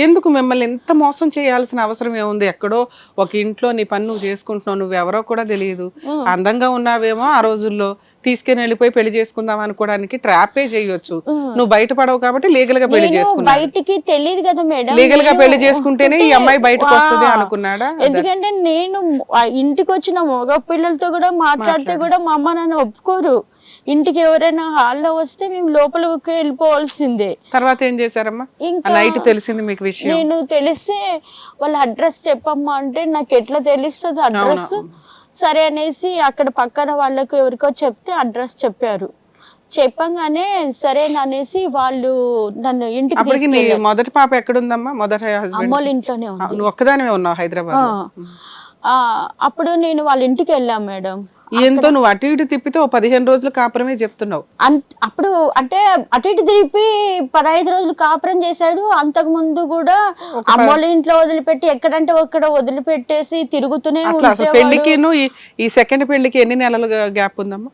ఎందుకు మిమ్మల్ని ఎంత మోసం చేయాల్సిన అవసరం ఏముంది? ఎక్కడో ఒక ఇంట్లో నీ పని నువ్వు చేసుకుంటున్నావు, నువ్వెవరో కూడా తెలియదు. అందంగా ఉన్నావేమో ఆ రోజుల్లో, తీసుకుని వెళ్ళిపోయి పెళ్లి చేసుకుందాం అనుకోవడానికి ట్రాపే చేయొచ్చు. నువ్వు బయటపడవు కాబట్టి లీగల్ గా పెళ్లి చేసుకున్నావు. బయటికి తెలియదు కదా మేడం, లీగల్ గా పెళ్లి చేసుకుంటేనే ఈ అమ్మాయి బయటకు వస్తుంది అనుకున్నాడా? ఎందుకంటే నేను ఇంటికి వచ్చిన మగ పిల్లలతో కూడా మాట్లాడితే కూడా మా అమ్మ నాన్న ఒప్పుకోరు. ఇంటికి ఎవరైనా హాల్లో వస్తే మేము లోపలికి వెళ్ళిపోవాల్సిందే. తర్వాత ఏం చేశారమ్మా? ఇంకా నైట్ తెలిసింది మీకు విషయం? నేను తెలిస్తే వాళ్ళ అడ్రస్ చెప్పమ్మా అంటే నాకు ఎట్లా తెలుస్తుంది అడ్రస్? సరే అనేసి అక్కడ పక్కన వాళ్ళకు ఎవరికో చెప్తే అడ్రస్ చెప్పారు. చెప్పంగానే సరే అనేసి వాళ్ళు నన్ను ఇంటికి మొదటి పాప ఎక్కడుందమ్మా? మొదటి అమ్మోళ్ళ ఇంట్లోనే ఉంది. నువ్వు ఒక్కదానివే ఉన్నావు హైదరాబాద్? అప్పుడు నేను వాళ్ళ ఇంటికి వెళ్ళాం మేడం. ఎంతో నువ్వు అటు ఇటు తిప్పితే 15 రోజులు కాపురమే చెప్తున్నావు. అప్పుడు అంటే అటు ఇటు తిప్పి 15 రోజులు కాపురం చేశాడు. అంతకు ముందు కూడా అమ్మోళ్ళ ఇంట్లో వదిలిపెట్టి ఎక్కడంటే ఒక్కడ వదిలిపెట్టేసి తిరుగుతూనే ఉంటాడు. పెళ్లికి ఈ సెకండ్ పెళ్లికి ఎన్ని నెలలు గ్యాప్ ఉందమ్మా?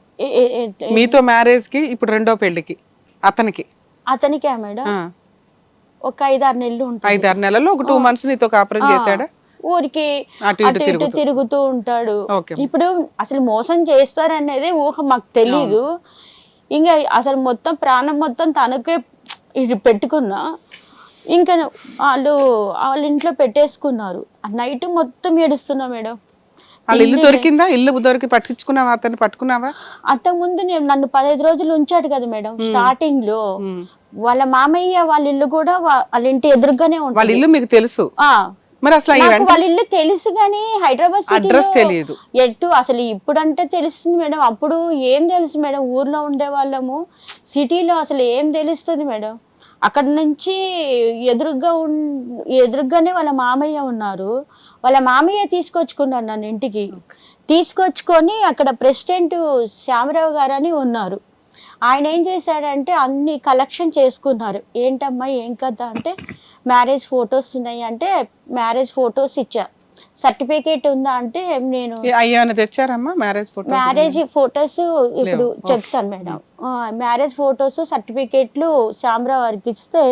మీతో మ్యారేజ్ కి ఇప్పుడు రెండో పెళ్లికి అతనికే మేడం ఒక 5-6 నెలలు ఉంటుంది. 5-6 నెలల్లో ఒక 2 months నీతో కాపురం చేశాడా? ఊరికి అటు ఇటు తిరుగుతూ ఉంటాడు. ఇప్పుడు అసలు మోసం చేస్తారనేది ఊహ మాకు తెలీదు. ఇంకా అసలు మొత్తం ప్రాణం మొత్తం తనకే పెట్టుకున్నా. ఇంకా వాళ్ళ ఇంట్లో పెట్టేసుకున్నారు. నైట్ మొత్తం ఏడుస్తున్నా మేడం. వాళ్ళ ఇల్లు దొరికిందా? ఇల్లు దొరికి పట్టించుకున్నావా? అతన్ని పట్టుకున్నావా? అంతకు ముందు నన్ను 15 రోజులు ఉంచాడు కదా మేడం స్టార్టింగ్ లో. వాళ్ళ మామయ్య వాళ్ళ ఇల్లు కూడా వాళ్ళ ఇంటి ఎదురుగానే ఉంటుంది. వాళ్ళ ఇల్లు మీకు తెలుసు? మరి అసలు వాళ్ళ ఇల్లు తెలుసు కానీ హైదరాబాద్ అడ్రస్ తెలియదు. ఎటు అసలు ఇప్పుడంటే తెలుస్తుంది మేడం. అప్పుడు ఏం తెలుసు మేడం? ఊర్లో ఉండే వాళ్ళము, సిటీలో అసలు ఏం తెలుస్తుంది మేడం? అక్కడ నుంచి ఎదురుగానే వాళ్ళ మామయ్య ఉన్నారు. వాళ్ళ మామయ్య తీసుకొచ్చుకున్నారు నన్ను ఇంటికి. తీసుకొచ్చుకొని అక్కడ ప్రెసిడెంట్ శ్యామరావు గారు అని ఉన్నారు. ఆయన ఏం చేశాడంటే అన్ని కలెక్షన్ చేసుకున్నారు. ఏంటమ్మా ఏం కదా అంటే మ్యారేజ్ ఫొటోస్ ఉన్నాయి అంటే మ్యారేజ్ ఫొటోస్ ఇచ్చా. సర్టిఫికేట్ ఉందా అంటే నేను తెచ్చారమ్మా మ్యారేజ్ ఫొటోస్ ఇప్పుడు చెప్తాను మేడం. మ్యారేజ్ ఫొటోస్ సర్టిఫికేట్లు శ్యామరావు వారికి ఇస్తే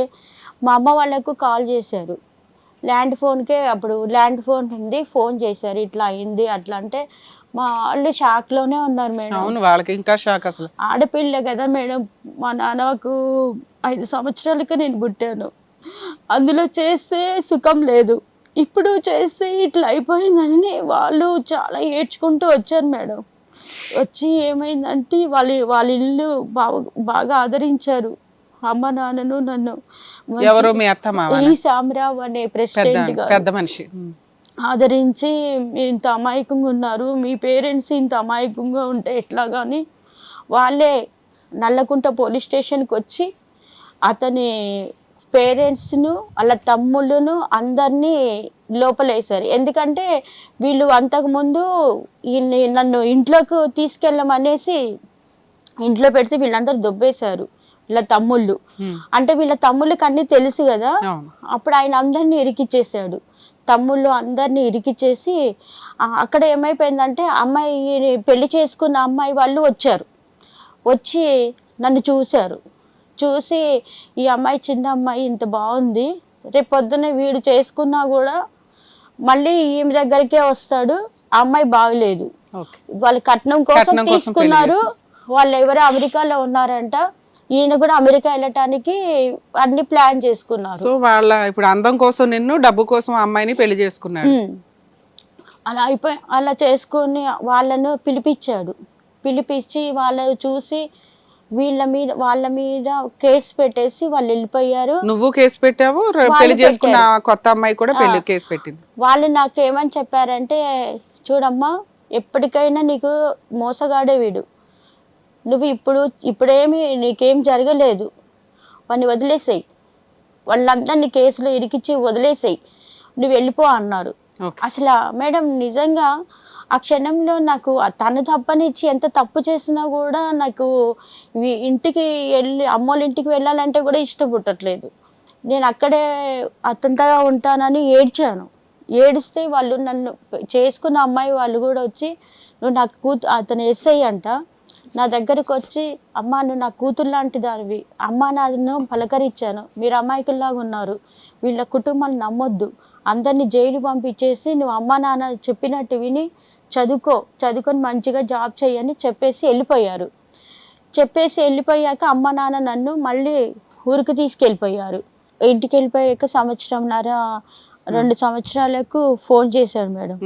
మా అమ్మ వాళ్ళకు కాల్ చేశారు. ల్యాండ్ ఫోన్ ఉంది, ఫోన్ చేశారు ఇట్లా అయింది అట్లా అంటే మా వాళ్ళు షాక్ లోనే ఉన్నారు మేడం. అవును, వాళ్ళకి ఇంకా షాక్. అసలు ఆడపిల్ల కదా మేడం. మా నాన్నకు 5 సంవత్సరాలకి నేను పుట్టాను. అందులో చేస్తే సుఖం లేదు, ఇప్పుడు చేస్తే ఇట్లా అయిపోయిందని వాళ్ళు చాలా ఏడ్చుకుంటూ వచ్చారు మేడం. వచ్చి ఏమైందంటే వాళ్ళ ఇల్లు బాగా ఆదరించారు అమ్మ నాన్నను నన్ను. ఈ శామరావు అనే ప్రెసిడెంట్ పెద్ద మనిషి ఆదరించి మీరు ఇంత అమాయకంగా ఉన్నారు, మీ పేరెంట్స్ ఇంత అమాయకంగా ఉంటే ఎట్లా కానీ వాళ్ళే నల్లకుంట పోలీస్ స్టేషన్కి వచ్చి అతని పేరెంట్స్ను వాళ్ళ తమ్ముళ్ళను అందరినీ లోపలేశారు. ఎందుకంటే వీళ్ళు అంతకుముందు నన్ను ఇంట్లోకి తీసుకెళ్ళమనేసి ఇంట్లో పెడితే వీళ్ళందరూ దొబ్బేశారు వీళ్ళ తమ్ముళ్ళు. అంటే వీళ్ళ తమ్ముళ్ళకి అన్నీ తెలుసు కదా. అప్పుడు ఆయన అందరినీ ఇరికిచ్చేసాడు. తమ్ముళ్ళు అందరినీ ఇరికిచ్చేసి అక్కడ ఏమైపోయిందంటే అమ్మాయి పెళ్లి చేసుకున్న అమ్మాయి వాళ్ళు వచ్చి నన్ను చూశారు. చూసి ఈ అమ్మాయి చిన్న అమ్మాయి ఇంత బాగుంది, రేపు పొద్దున్న వీడు చేసుకున్నా కూడా మళ్ళీ ఈమె దగ్గరికే వస్తాడు, ఆ అమ్మాయి బాగలేదు, వాళ్ళు కట్నం కోసం తీసుకున్నారు, వాళ్ళు ఎవరో అమెరికాలో ఉన్నారంట, ఈయన కూడా అమెరికా వెళ్ళటానికి అన్ని ప్లాన్ చేసుకున్నారు. సో వాళ్ళ ఇప్పుడు అందం కోసం నిన్ను, డబ్బు కోసం అమ్మాయిని పెళ్లి చేసుకున్నాడు. అలా చేసుకుని వాళ్ళను పిలిపించి వాళ్ళు చూసి వాళ్ళ మీద కేసు పెట్టేసి వాళ్ళు వెళ్ళిపోయారు. నువ్వు కేసు పెట్టావు, పెళ్లి చేసుకున్న కొత్త అమ్మాయి కూడా పెళ్లి కేసు పెట్టింది. వాళ్ళు నాకు ఏమని చెప్పారంటే, చూడమ్మా ఎప్పటికైనా నీకు మోసగాడే వీడు, నువ్వు ఇప్పుడేమి నీకేం జరగలేదు, వాడిని వదిలేసేయి, వాళ్ళందరినీ కేసులో ఇరికిచ్చి వదిలేసేయి, నువ్వు వెళ్ళిపో అన్నారు. అసలు మేడం నిజంగా ఆ క్షణంలో నాకు తన తప్పనిచ్చి ఎంత తప్పు చేసినా కూడా నాకు ఇంటికి వెళ్ళి అమ్మోళ్ళ ఇంటికి వెళ్ళాలంటే కూడా ఇష్టం పుట్టట్లేదు. నేను అక్కడే అతనితో ఉంటానని ఏడ్చాను. ఏడిస్తే వాళ్ళు నన్ను చేసుకున్న అమ్మాయి వాళ్ళు కూడా వచ్చి, నువ్వు నాకు అతను ఎస్ఐ అంట, నా దగ్గరకు వచ్చి అమ్మ నువ్వు నా కూతురు లాంటి దానివి, అమ్మ నాన్న పలకరించాను, మీరు అమాయకుల్లాగా ఉన్నారు, వీళ్ళ కుటుంబాన్ని నమ్మొద్దు, అందరినీ జైలు పంపించేసి నువ్వు అమ్మా నాన్న చెప్పినట్టు విని చదువుకొని మంచిగా జాబ్ చేయని చెప్పేసి వెళ్ళిపోయారు. చెప్పేసి వెళ్ళిపోయాక అమ్మ నాన్న నన్ను మళ్ళీ ఊరికి తీసుకెళ్ళిపోయారు. ఇంటికి వెళ్ళిపోయాక 2 సంవత్సరాలకు ఫోన్ చేశాడు మేడం.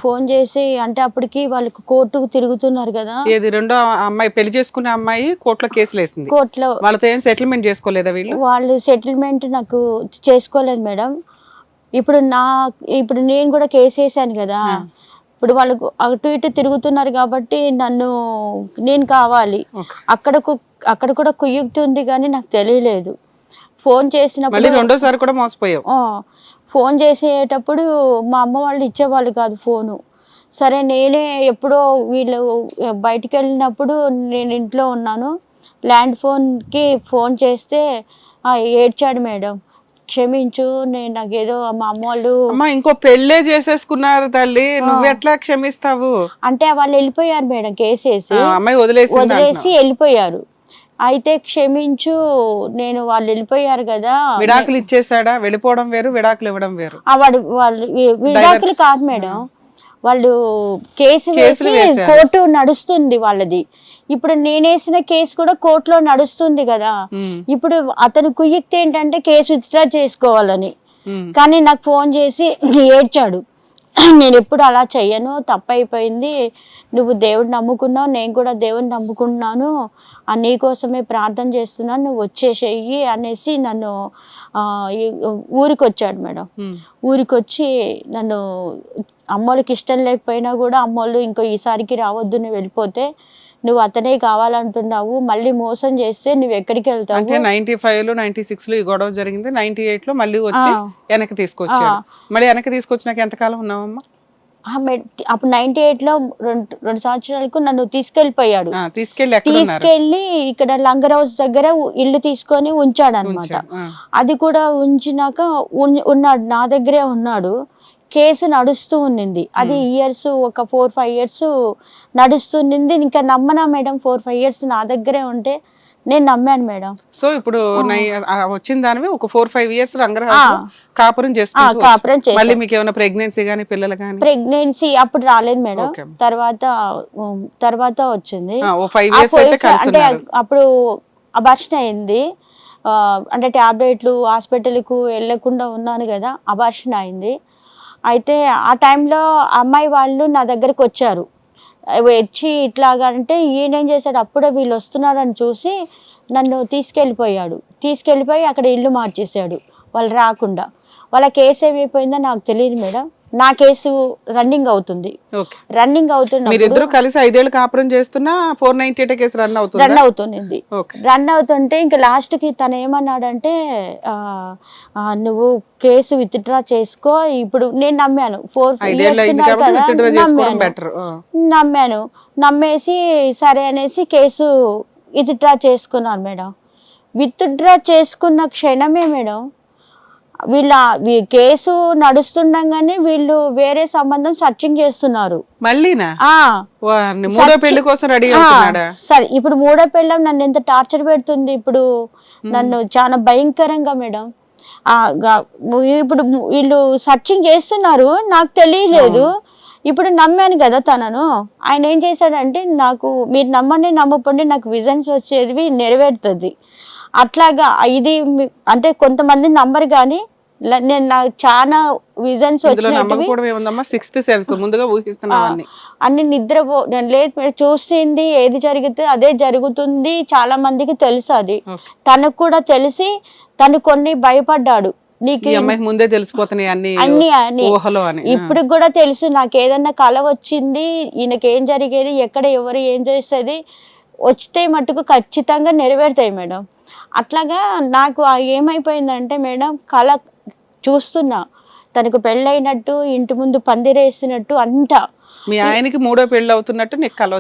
ఫోన్ చేసి అంటే అప్పటికి వాళ్ళకి కోర్టుకు తిరుగుతున్నారు కదా. ఏది రెండో అమ్మాయి పెళ్లి చేసుకునే అమ్మాయి కోర్టులో కేసులు వేసింది. కోర్టులో వాళ్ళతో ఏం సెటిల్మెంట్ చేసుకోలేదా వీళ్ళు? వాళ్ళు సెటిల్మెంట్ నాకు చేసుకోలేదు మేడం. ఇప్పుడు నేను కూడా కేసు వేసాను కదా. ఇప్పుడు వాళ్ళకు అటు ఇటు తిరుగుతున్నారు కాబట్టి నేను కావాలి. అక్కడ కూడా కుయుక్తి ఉంది కానీ నాకు తెలియలేదు. ఫోన్ చేసినప్పుడు రెండోసారి కూడా మోసపోయావు. ఫోన్ చేసేటప్పుడు మా అమ్మ వాళ్ళు ఇచ్చేవాళ్ళు కాదు ఫోను. సరే నేనే ఎప్పుడో వీళ్ళు బయటికి వెళ్ళినప్పుడు నేను ఇంట్లో ఉన్నాను. ల్యాండ్ ఫోన్కి ఫోన్ చేస్తే ఏడ్చాడు మేడం, క్షమించు, నాకేదో మా అమ్మ వాళ్ళు ఇంకో పెళ్ళే చేసేసుకున్నారు తల్లి, నువ్వు ఎట్లా క్షమిస్తావు అంటే వాళ్ళు వెళ్ళిపోయారు మేడం. కేసేసి అమ్మాయి వదిలేసి వెళ్ళిపోయారు. అయితే క్షమించు, వాళ్ళు వెళ్ళిపోయారు కదా. విడాకులు ఇచ్చేసాడా? వెళ్ళిపోవడం వేరు, విడాకులు ఇవ్వడం వేరు. వాళ్ళు విడాకులు కాదు మేడం, వాళ్ళు కేసు వేసి కోర్టు నడుస్తుంది వాళ్ళది. ఇప్పుడు నేనేసిన కేసు కూడా కోర్టులో నడుస్తుంది కదా. ఇప్పుడు అతని కుయుక్తి ఏంటంటే కేసు విత్డ్రా చేసుకోవాలని. కానీ నాకు ఫోన్ చేసి ఏడ్చాడు, నేను ఎప్పుడు అలా చెయ్యను, తప్పైపోయింది, నువ్వు దేవుడు నమ్ముకున్నావు, నేను కూడా దేవుడిని నమ్ముకున్నాను, నీకోసమే ప్రార్థన చేస్తున్నాను, నువ్వు వచ్చేసేయి అనేసి నన్ను ఊరికి వచ్చాడు మేడం. ఊరికి వచ్చి నన్ను అమ్మోళ్ళకి ఇష్టం లేకపోయినా కూడా అమ్మోళ్ళు ఈసారికి రావద్దు, నువ్వు వెళ్ళిపోతే నువ్వు అతనే కావాలంటున్నావు, మళ్ళీ మోసం చేస్తే నువ్వు ఎక్కడికి వెళ్తావు. అంటే 95లో 96లో ఈ గొడవ జరిగింది, 98లో మళ్ళీ వచ్చి వెనక్కి తీసుకొచ్చాడు. మళ్ళీ వెనక్కి తీసుకొచ్చినాక ఎంతకాలం ఉన్నావమ్మా? అప్పుడు 98లో 2 సంవత్సరాలకు నన్ను తీసుకెళ్ళిపోయాడు. తీసుకెళ్ళి ఇక్కడ లంగర్ హౌస్ దగ్గర ఇల్లు తీసుకొని ఉంచాడు అనమాట. అది కూడా ఉంచినాక ఉన్నాడు, నా దగ్గరే ఉన్నాడు. కేసు నడుస్తూ ఉన్నింది, అది ఇయర్స్ ఒక 4-5 ఇయర్స్ నడుస్తుంది. ఇంకా నమ్మనా మేడం, 4-5 ఇయర్స్ నా దగ్గరే ఉంటే నేను నమ్మాను మేడం. సో ఇప్పుడు వచ్చిన దానివి ఒక 4-5 ఇయర్స్ కాపురం చేస్తాను. మళ్ళీ మీకు ఏమైనా ప్రెగ్నెన్సీ గానీ పిల్లలు గానీ? ప్రెగ్నెన్సీ అప్పుడు రాలేదు మేడం, తర్వాత వచ్చింది. అంటే అప్పుడు అబార్షన్ అయింది, అంటే టాబ్లెట్లు హాస్పిటల్కు వెళ్ళకుండా ఉన్నాను కదా, అబార్షన్ అయింది. అయితే ఆ టైంలో అమ్మాయి వాళ్ళు నా దగ్గరకు వచ్చారు. వచ్చి ఇట్లాగా అంటే ఈయనేం చేశాడు, అప్పుడే వీళ్ళు వస్తున్నారని చూసి నన్ను తీసుకెళ్ళిపోయి అక్కడ ఇల్లు మార్చేశాడు వాళ్ళు రాకుండా. వాళ్ళ కేసు ఏమైపోయిందో నాకు తెలియదు మేడం. నా కేసు రన్నింగ్ అవుతుంది. మీరిద్దరూ కలిసి 5 ఏళ్ళు కాపురం చేస్తున్నా 498 కేసు రన్ అవుతుంది. రన్ అవుతుంటే ఇంకా లాస్ట్ కి తను ఏమన్నాడంటే, నువ్వు కేసు విత్డ్రా చేసుకో. ఇప్పుడు నేను నమ్మాను, 4 నమ్మేసి సరే అనేసి కేసు విత్డ్రా చేసుకున్నాను మేడం. విత్డ్రా చేసుకున్న క్షణమే మేడం కేసు నడుస్తుండగానే వీళ్ళు వేరే సంబంధం సర్చింగ్ చేస్తున్నారు. సరే ఇప్పుడు మూడో పెళ్ళం నన్ను ఎంత టార్చర్ పెడుతుంది, ఇప్పుడు నన్ను చాలా భయంకరంగా మేడం. ఇప్పుడు వీళ్ళు సర్చింగ్ చేస్తున్నారు, నాకు తెలియలేదు. ఇప్పుడు నమ్మాను కదా తనను. ఆయన ఏం చేశాడంటే, మీరు నమ్మండి నమ్మకండి, నాకు విజన్స్ వచ్చేది నెరవేరుతుంది. అట్లాగా ఇది అంటే కొంతమంది నమ్మరు కానీ నేను నాకు చాలా విజన్స్ వచ్చినవి అన్ని నేను లేదు చూసింది, ఏది జరిగితే అదే జరుగుతుంది. చాలా మందికి తెలుసు, అది తనకు కూడా తెలిసి తను కొన్ని భయపడ్డాడు. నీకు ముందే తెలిసిపోతున్నాయి అన్ని ఇప్పుడు కూడా తెలుసు. నాకు ఏదన్నా కల వచ్చింది, ఈయనకి ఏం జరిగేది, ఎక్కడ ఎవరు ఏం చేసేది, వచ్చితే మటుకు ఖచ్చితంగా నెరవేరుతాయి మేడం. అట్లాగా నాకు ఏమైపోయిందంటే మేడం, కళ చూస్తున్నా తనకు పెళ్ళైనట్టు, ఇంటి ముందు పందిరేసినట్టు, అంతా మీ ఆయనకి మూడో పెళ్ళి అవుతున్నట్టు నీకు కల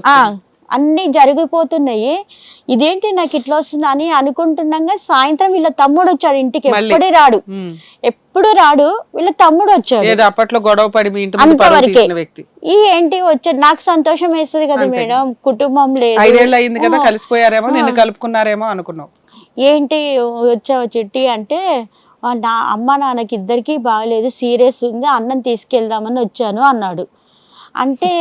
అన్ని జరిగిపోతున్నాయి. ఇదేంటి నాకు ఇట్లా వస్తుంది అని అనుకుంటున్నాగా సాయంత్రం వీళ్ళ తమ్ముడు వచ్చాడు ఇంటికి. ఎప్పుడు రాడు, వీళ్ళ తమ్ముడు వచ్చాడు. అప్పట్లో గొడవ పడి అంతవరకే ఏంటి వచ్చాడు. నాకు సంతోషం వేస్తుంది కదా మేడం, కుటుంబం లేదు, 5 ఏళ్ళు అయింది కదా, కలిసిపోయారేమో, నిన్ను కలుపుకున్నారేమో అనుకున్నావు. ఏంటి వచ్చావు చిట్టి అంటే, నా అమ్మ నాన్నకి ఇద్దరికీ బాగలేదు, సీరియస్ ఉంది, అన్నం తీసుకెళ్దామని వచ్చాను అన్నాడు. అంటే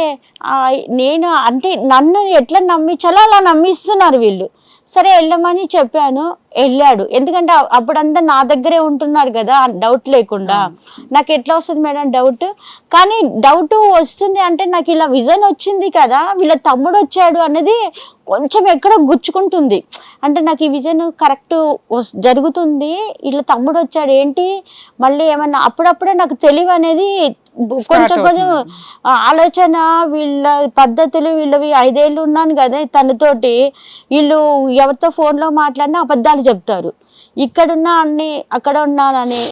నేను అంటే నన్ను ఎట్లా నమ్మించాలో అలా నమ్మిస్తున్నారు వీళ్ళు. సరే వెళ్ళమని చెప్పాను, వెళ్ళాడు. ఎందుకంటే అప్పుడంతా నా దగ్గరే ఉంటున్నాడు కదా, డౌట్ లేకుండా. నాకు ఎట్లా వస్తుంది మేడం డౌట్? కానీ డౌట్ వస్తుంది అంటే నాకు ఇలా విజన్ వచ్చింది కదా, వీళ్ళ తమ్ముడు వచ్చాడు అనేది కొంచెం ఎక్కడో గుచ్చుకుంటుంది. అంటే నాకు ఈ విజన్ కరెక్ట్ జరుగుతుంది, వీళ్ళ తమ్ముడు వచ్చాడు ఏంటి మళ్ళీ ఏమన్నా, అప్పుడప్పుడే నాకు తెలివి అనేది కొంచెం కొంచెం ఆలోచన, వీళ్ళ పద్ధతులు, వీళ్ళవి 5 ఏళ్ళు ఉన్నాను కదా తనతోటి, వీళ్ళు ఎవరితో ఫోన్లో మాట్లాడినా అబద్ధాలు చెప్తారు, ఇక్కడున్నా అన్ని అక్కడ ఉన్నానని.